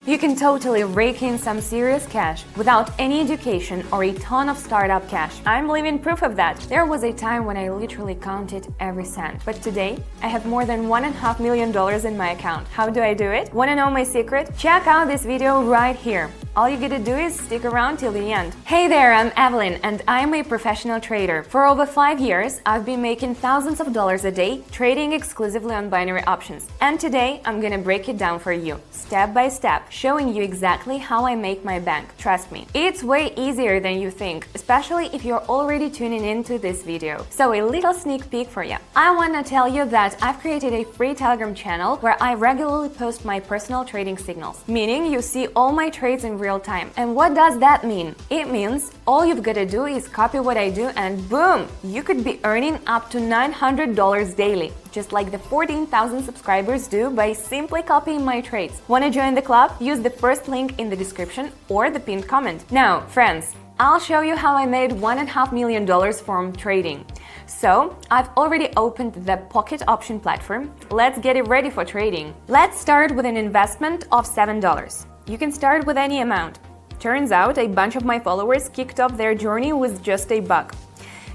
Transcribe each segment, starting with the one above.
You can totally rake in some serious cash without any education or a ton of startup cash. I'm living proof of that. There was a time when I literally counted every cent, but today I have more than $1.5 million in my account. How do I do it? Want to know my secret? Check out this video right here. All you gotta do is stick around till the end. Hey there, I'm Evelyn and I'm a professional trader. For over 5 years, I've been making thousands of dollars a day trading exclusively on binary options. And today, I'm gonna break it down for you, step by step, showing you exactly how I make my bank. Trust me, it's way easier than you think, especially if you're already tuning into this video. So a little sneak peek for you. I wanna tell you that I've created a free Telegram channel where I regularly post my personal trading signals, meaning you see all my trades in real time. And what does that mean? It means all you've got to do is copy what I do and boom, you could be earning up to $900 daily, just like the 14,000 subscribers do by simply copying my trades. Want to join the club? Use the first link in the description or the pinned comment. Now, friends, I'll show you how I made $1.5 million from trading. So, I've already opened the Pocket Option platform. Let's get it ready for trading. Let's start with an investment of $7. You can start with any amount. Turns out a bunch of my followers kicked off their journey with just $1.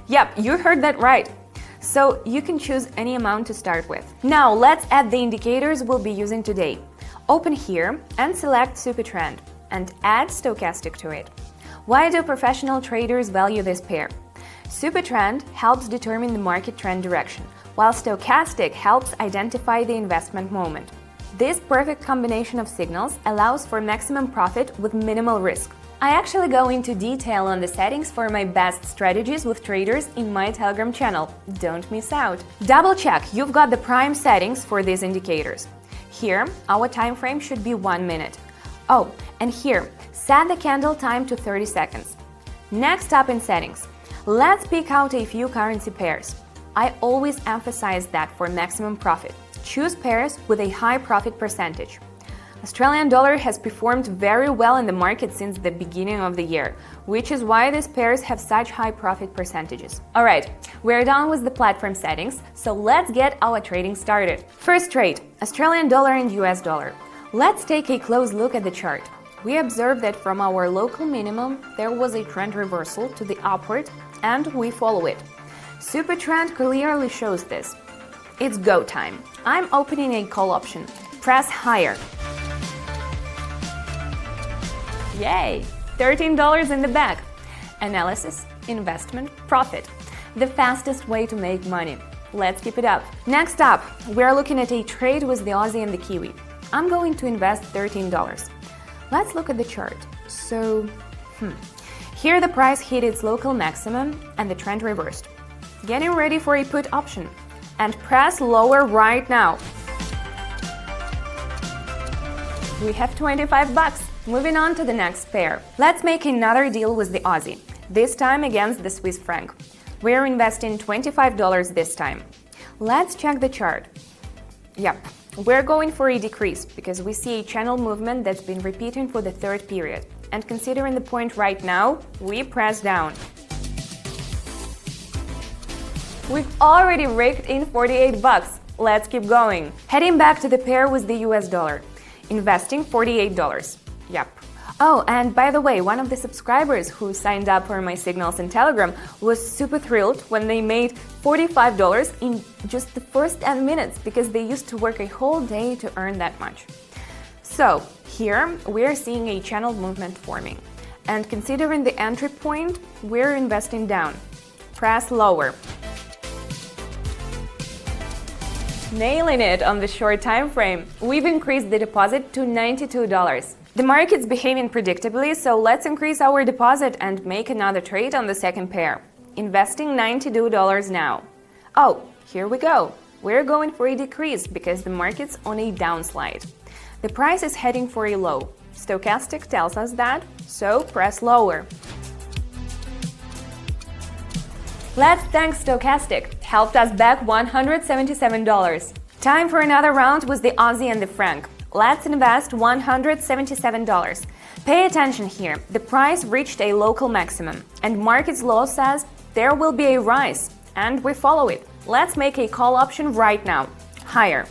Yep, you heard that right. So you can choose any amount to start with. Now let's add the indicators we'll be using today. Open here and select Super Trend and add Stochastic to it. Why do professional traders value this pair? Super Trend helps determine the market trend direction, while Stochastic helps identify the investment moment. This perfect combination of signals allows for maximum profit with minimal risk. I actually go into detail on the settings for my best strategies with traders in my Telegram channel. Don't miss out. Double check you've got the prime settings for these indicators. Here, our time frame should be 1 minute. Oh, and here, set the candle time to 30 seconds. Next up in settings, let's pick out a few currency pairs. I always emphasize that for maximum profit. Choose pairs with a high profit percentage. Australian dollar has performed very well in the market since the beginning of the year, which is why these pairs have such high profit percentages. Alright, we're done with the platform settings, so let's get our trading started. First trade, Australian dollar and US dollar. Let's take a close look at the chart. We observe that from our local minimum, there was a trend reversal to the upward, and we follow it. Super Trend clearly shows this. It's go time. I'm opening a call option. Press higher. Yay! $13 in the bag. Analysis, investment, profit. The fastest way to make money. Let's keep it up. Next up, we're looking at a trade with the Aussie and the Kiwi. I'm going to invest $13. Let's look at the chart. So, here the price hit its local maximum and the trend reversed. Getting ready for a put option. And press lower right now. We have $25. Moving on to the next pair. Let's make another deal with the Aussie, this time against the Swiss franc. We're investing $25 this time. Let's check the chart. Yep, we're going for a decrease because we see a channel movement that's been repeating for the third period. And considering the point right now, we press down. We've already raked in $48. Let's keep going. Heading back to the pair with the US dollar. Investing $48. Yep. Oh, and by the way, one of the subscribers who signed up for my signals in Telegram was super thrilled when they made $45 in just the first 10 minutes because they used to work a whole day to earn that much. So, here we're seeing a channel movement forming. And considering the entry point, we're investing down. Press lower. Nailing it on the short time frame. We've increased the deposit to $92. The market's behaving predictably, so let's increase our deposit and make another trade on the second pair. Investing $92 now. Oh, here we go. We're going for a decrease because the market's on a downslide. The price is heading for a low. Stochastic tells us that, so press lower. Let's thank Stochastic, helped us back $177. Time for another round with the Aussie and the franc. Let's invest $177. Pay attention here, the price reached a local maximum, and market's law says there will be a rise, and we follow it. Let's make a call option right now. Higher.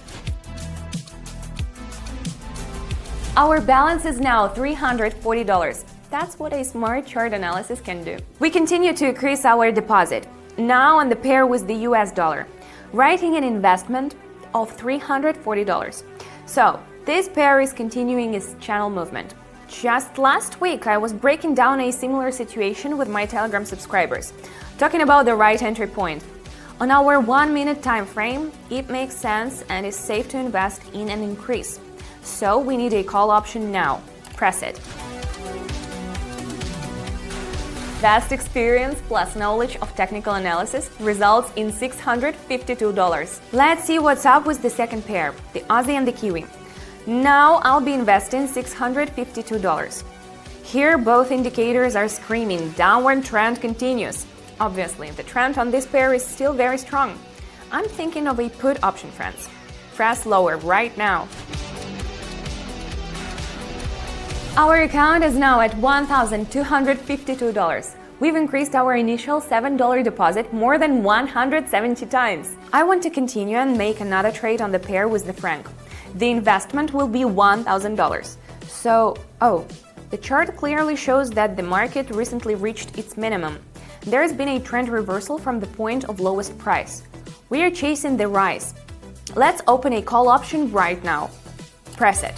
Our balance is now $340. That's what a smart chart analysis can do. We continue to increase our deposit, now on the pair with the US dollar, writing an investment of $340. So, this pair is continuing its channel movement. Just last week, I was breaking down a similar situation with my Telegram subscribers, talking about the right entry point. On our 1-minute time frame, it makes sense and is safe to invest in an increase. So we need a call option now. Press it. Vast experience plus knowledge of technical analysis results in $652. Let's see what's up with the second pair, the Aussie and the Kiwi. Now I'll be investing $652. Here both indicators are screaming downward trend continues. Obviously, the trend on this pair is still very strong. I'm thinking of a put option, friends. Press lower right now. Our account is now at $1,252. We've increased our initial $7 deposit more than 170 times. I want to continue and make another trade on the pair with the franc. The investment will be $1,000. So, the chart clearly shows that the market recently reached its minimum. There has been a trend reversal from the point of lowest price. We are chasing the rise. Let's open a call option right now. Press it.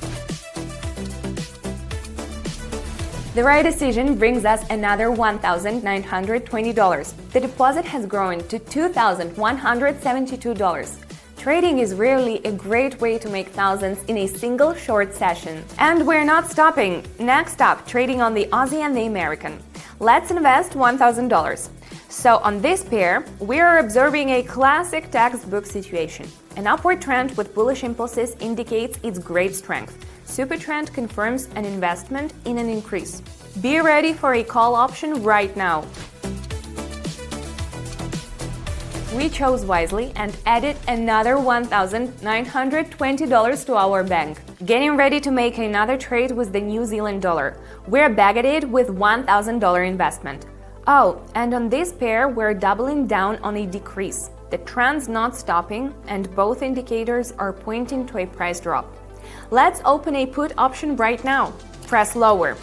The right decision brings us another $1,920. The deposit has grown to $2,172. Trading is really a great way to make thousands in a single short session. And we're not stopping. Next up, trading on the Aussie and the American. Let's invest $1,000. So on this pair, we are observing a classic textbook situation. An upward trend with bullish impulses indicates its great strength. Super trend confirms an investment in an increase. Be ready for a call option right now. We chose wisely and added another $1,920 to our bank. Getting ready to make another trade with the New Zealand dollar. We're bagged it with $1,000 investment. Oh, and on this pair, we're doubling down on a decrease. The trend's not stopping, and both indicators are pointing to a price drop. Let's open a put option right now. Press lower.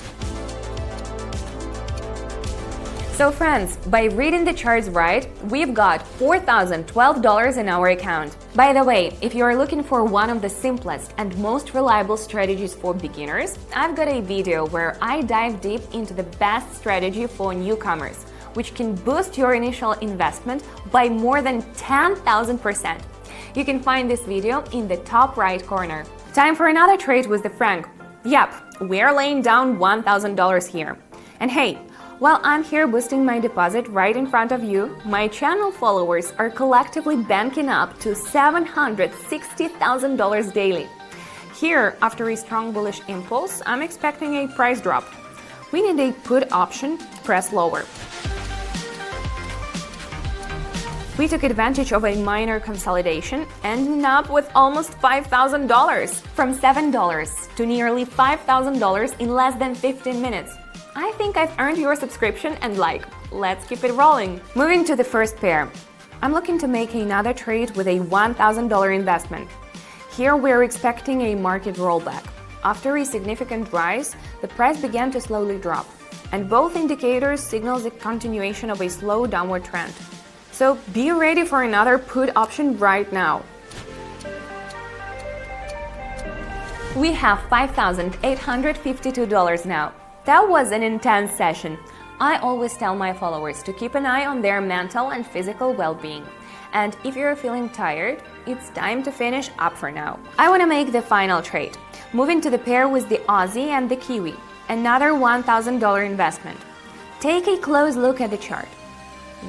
So friends, by reading the charts right, we've got $4,012 in our account. By the way, if you are looking for one of the simplest and most reliable strategies for beginners, I've got a video where I dive deep into the best strategy for newcomers, which can boost your initial investment by more than 10,000%. You can find this video in the top right corner. Time for another trade with the franc. Yep, we're laying down $1,000 here. And hey, while I'm here boosting my deposit right in front of you, my channel followers are collectively banking up to $760,000 daily. Here, after a strong bullish impulse, I'm expecting a price drop. We need a put option, press lower. We took advantage of a minor consolidation, ending up with almost $5,000, from $7 to nearly $5,000 in less than 15 minutes. I think I've earned your subscription and like. Let's keep it rolling. Moving to the first pair. I'm looking to make another trade with a $1,000 investment. Here we're expecting a market rollback. After a significant rise, the price began to slowly drop, and both indicators signal the continuation of a slow downward trend. So be ready for another put option right now. We have $5,852 now. That was an intense session. I always tell my followers to keep an eye on their mental and physical well-being. And if you're feeling tired, it's time to finish up for now. I want to make the final trade. Moving to the pair with the Aussie and the Kiwi. Another $1,000 investment. Take a close look at the chart.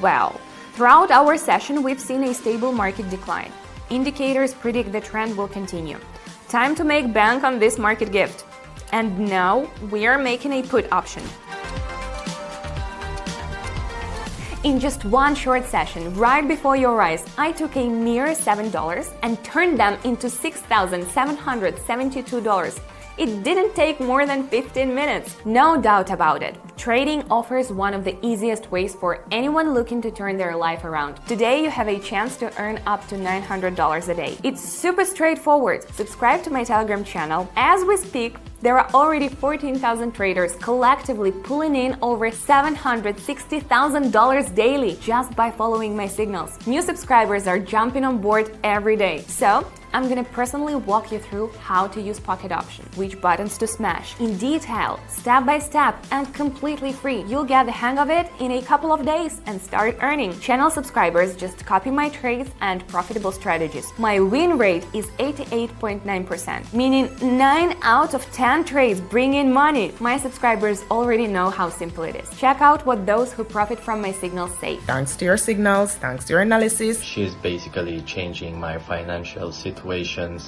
Well, throughout our session, we've seen a stable market decline. Indicators predict the trend will continue. Time to make bank on this market gift. And now we are making a put option. In just one short session, right before your eyes, I took a mere $7 and turned them into $6,772. It didn't take more than 15 minutes. No doubt about it. Trading offers one of the easiest ways for anyone looking to turn their life around. Today, you have a chance to earn up to $900 a day. It's super straightforward. Subscribe to my Telegram channel. As we speak, there are already 14,000 traders collectively pulling in over $760,000 daily just by following my signals. New subscribers are jumping on board every day. So, I'm gonna personally walk you through how to use pocket option, which buttons to smash, in detail, step by step, and completely free. You'll get the hang of it in a couple of days and start earning. Channel subscribers just copy my trades and profitable strategies. My win rate is 88.9%, meaning 9 out of 10 trades bring in money. My subscribers already know how simple it is. Check out what those who profit from my signals say. Thanks to your signals, thanks to your analysis, She's basically changing my financial situations.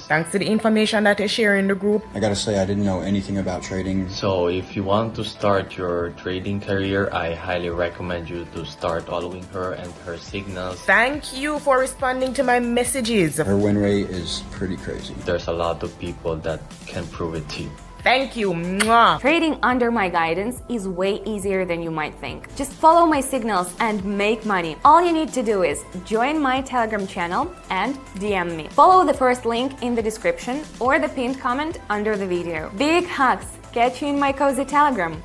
thanks to the information that you share in the group. I gotta say, I didn't know anything about trading. So if you want to start your trading career, I highly recommend you to start following her and her signals. Thank you for responding to my messages. Her win rate is pretty crazy. There's a lot of people that can prove it to you. Thank you. Mwah. Trading under my guidance is way easier than you might think. Just follow my signals and make money. All you need to do is join my Telegram channel and DM me. Follow the first link in the description or the pinned comment under the video. Big hugs! Catch you in my cozy Telegram.